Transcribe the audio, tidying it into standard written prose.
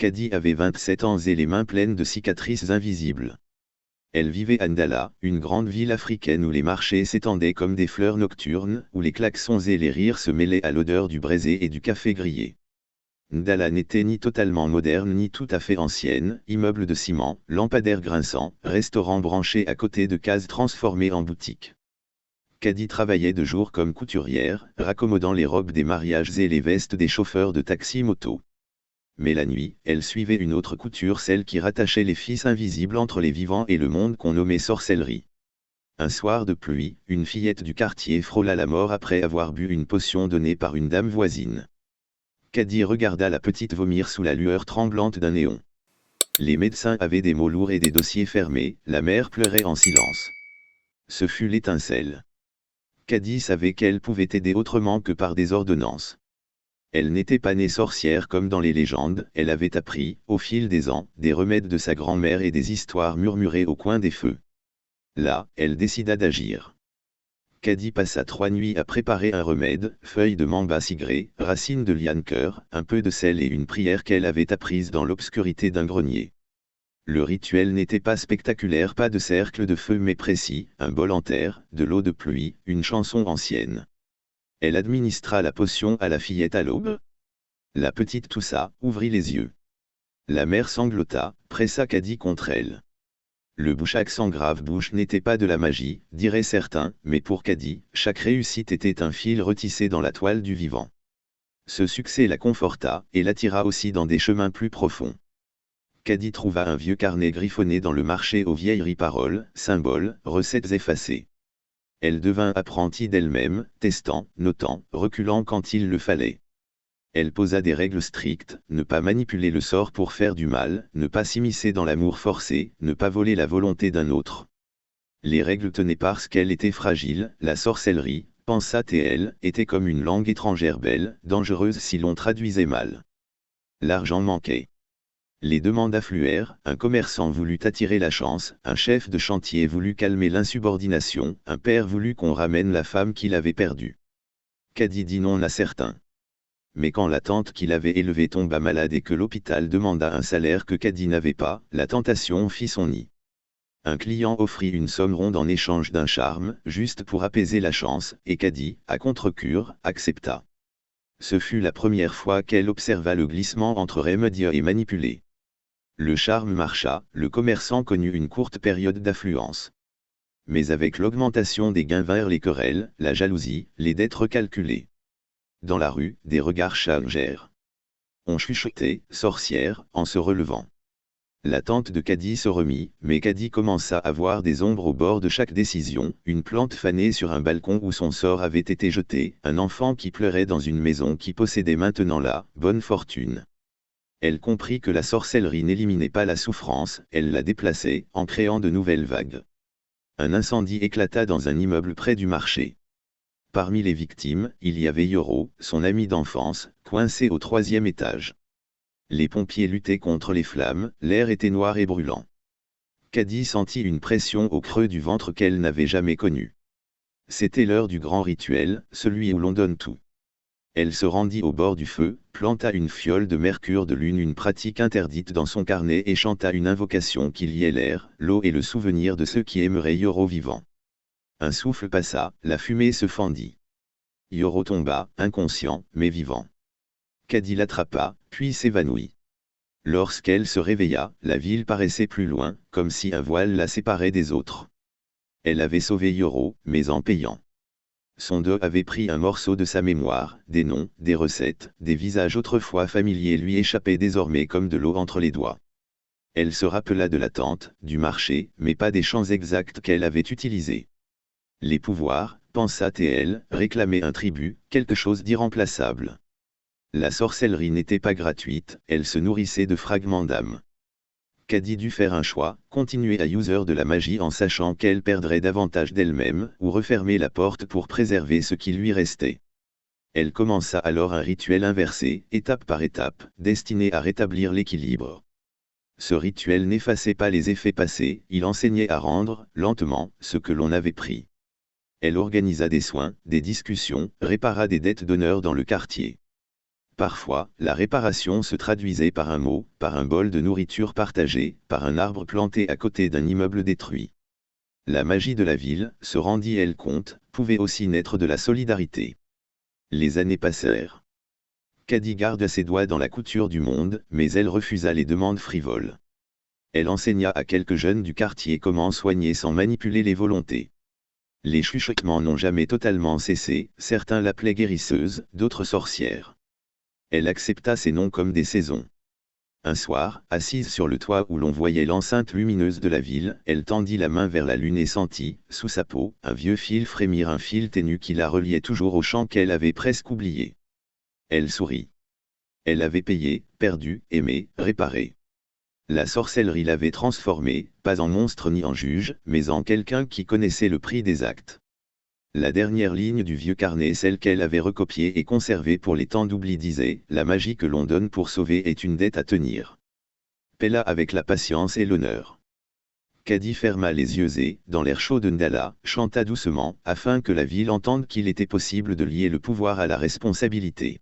Kadi avait 27 ans et les mains pleines de cicatrices invisibles. Elle vivait à Ndala, une grande ville africaine où les marchés s'étendaient comme des fleurs nocturnes, où les klaxons et les rires se mêlaient à l'odeur du braisé et du café grillé. Ndala n'était ni totalement moderne ni tout à fait ancienne, immeubles de ciment, lampadaires grinçants, restaurants branchés à côté de cases transformées en boutiques. Kadi travaillait de jour comme couturière, raccommodant les robes des mariages et les vestes des chauffeurs de taxi-moto. Mais la nuit, elle suivait une autre couture, celle qui rattachait les fils invisibles entre les vivants et le monde qu'on nommait sorcellerie. Un soir de pluie, une fillette du quartier frôla la mort après avoir bu une potion donnée par une dame voisine. Kadi regarda la petite vomir sous la lueur tremblante d'un néon. Les médecins avaient des mots lourds et des dossiers fermés, la mère pleurait en silence. Ce fut l'étincelle. Kadi savait qu'elle pouvait aider autrement que par des ordonnances. Elle n'était pas née sorcière comme dans les légendes, elle avait appris, au fil des ans, des remèdes de sa grand-mère et des histoires murmurées au coin des feux. Là, elle décida d'agir. Kadi passa 3 nuits à préparer un remède, feuilles de mamba cigrée, racines de liane-cœur, un peu de sel et une prière qu'elle avait apprise dans l'obscurité d'un grenier. Le rituel n'était pas spectaculaire, pas de cercle de feu mais précis, un bol en terre, de l'eau de pluie, une chanson ancienne. Elle administra la potion à la fillette à l'aube. La petite toussa, ouvrit les yeux. La mère sanglota, pressa Kadi contre elle. Le bouche-accent grave bouche n'était pas de la magie, diraient certains, mais pour Kadi, chaque réussite était un fil retissé dans la toile du vivant. Ce succès la conforta, et l'attira aussi dans des chemins plus profonds. Kadi trouva un vieux carnet griffonné dans le marché aux vieilleries, paroles, symboles, recettes effacées. Elle devint apprentie d'elle-même, testant, notant, reculant quand il le fallait. Elle posa des règles strictes, ne pas manipuler le sort pour faire du mal, ne pas s'immiscer dans l'amour forcé, ne pas voler la volonté d'un autre. Les règles tenaient parce qu'elle était fragile, la sorcellerie, pensa-t-elle, était comme une langue étrangère belle, dangereuse si l'on traduisait mal. L'argent manquait. Les demandes affluèrent, un commerçant voulut attirer la chance, un chef de chantier voulut calmer l'insubordination, un père voulut qu'on ramène la femme qu'il avait perdue. Kadi dit non à certains. Mais quand la tante qu'il avait élevée tomba malade et que l'hôpital demanda un salaire que Kadi n'avait pas, la tentation fit son nid. Un client offrit une somme ronde en échange d'un charme, juste pour apaiser la chance, et Kadi, à contre-cure, accepta. Ce fut la première fois qu'elle observa le glissement entre remédier et manipuler. Le charme marcha, le commerçant connut une courte période d'affluence. Mais avec l'augmentation des gains vinrent les querelles, la jalousie, les dettes recalculées. Dans la rue, des regards changèrent. On chuchotait, sorcière, en se relevant. La tante de Kadi se remit, mais Kadi commença à voir des ombres au bord de chaque décision, une plante fanée sur un balcon où son sort avait été jeté, un enfant qui pleurait dans une maison qui possédait maintenant la bonne fortune. Elle comprit que la sorcellerie n'éliminait pas la souffrance, elle la déplaçait, en créant de nouvelles vagues. Un incendie éclata dans un immeuble près du marché. Parmi les victimes, il y avait Yoro, son ami d'enfance, coincé au 3e étage. Les pompiers luttaient contre les flammes, l'air était noir et brûlant. Kadi sentit une pression au creux du ventre qu'elle n'avait jamais connue. C'était l'heure du grand rituel, celui où l'on donne tout. Elle se rendit au bord du feu, planta une fiole de mercure de lune, une pratique interdite dans son carnet, et chanta une invocation qui liait l'air, l'eau et le souvenir de ceux qui aimeraient Yoro vivant. Un souffle passa, la fumée se fendit. Yoro tomba, inconscient, mais vivant. Kadi l'attrapa, puis s'évanouit. Lorsqu'elle se réveilla, la ville paraissait plus loin, comme si un voile la séparait des autres. Elle avait sauvé Yoro, mais en payant. Son dos avait pris un morceau de sa mémoire, des noms, des recettes, des visages autrefois familiers lui échappaient désormais comme de l'eau entre les doigts. Elle se rappela de la tente, du marché, mais pas des champs exacts qu'elle avait utilisés. Les pouvoirs, pensa-t-elle, réclamaient un tribut, quelque chose d'irremplaçable. La sorcellerie n'était pas gratuite, elle se nourrissait de fragments d'âme. Kadi dut faire un choix, continuer à user de la magie en sachant qu'elle perdrait davantage d'elle-même, ou refermer la porte pour préserver ce qui lui restait. Elle commença alors un rituel inversé, étape par étape, destiné à rétablir l'équilibre. Ce rituel n'effaçait pas les effets passés, il enseignait à rendre, lentement, ce que l'on avait pris. Elle organisa des soins, des discussions, répara des dettes d'honneur dans le quartier. Parfois, la réparation se traduisait par un mot, par un bol de nourriture partagé, par un arbre planté à côté d'un immeuble détruit. La magie de la ville, se rendit-elle compte, pouvait aussi naître de la solidarité. Les années passèrent. Caddy garda ses doigts dans la couture du monde, mais elle refusa les demandes frivoles. Elle enseigna à quelques jeunes du quartier comment soigner sans manipuler les volontés. Les chuchotements n'ont jamais totalement cessé, certains l'appelaient guérisseuse, d'autres sorcière. Elle accepta ces noms comme des saisons. Un soir, assise sur le toit où l'on voyait l'enceinte lumineuse de la ville, elle tendit la main vers la lune et sentit, sous sa peau, un vieux fil frémir, un fil ténu qui la reliait toujours au champ qu'elle avait presque oublié. Elle sourit. Elle avait payé, perdu, aimé, réparé. La sorcellerie l'avait transformée, pas en monstre ni en juge, mais en quelqu'un qui connaissait le prix des actes. La dernière ligne du vieux carnet, celle qu'elle avait recopiée et conservée pour les temps d'oubli, disait « La magie que l'on donne pour sauver est une dette à tenir. Paie-la avec la patience et l'honneur. » Caddy ferma les yeux et, dans l'air chaud de Ndala, chanta doucement, afin que la ville entende qu'il était possible de lier le pouvoir à la responsabilité.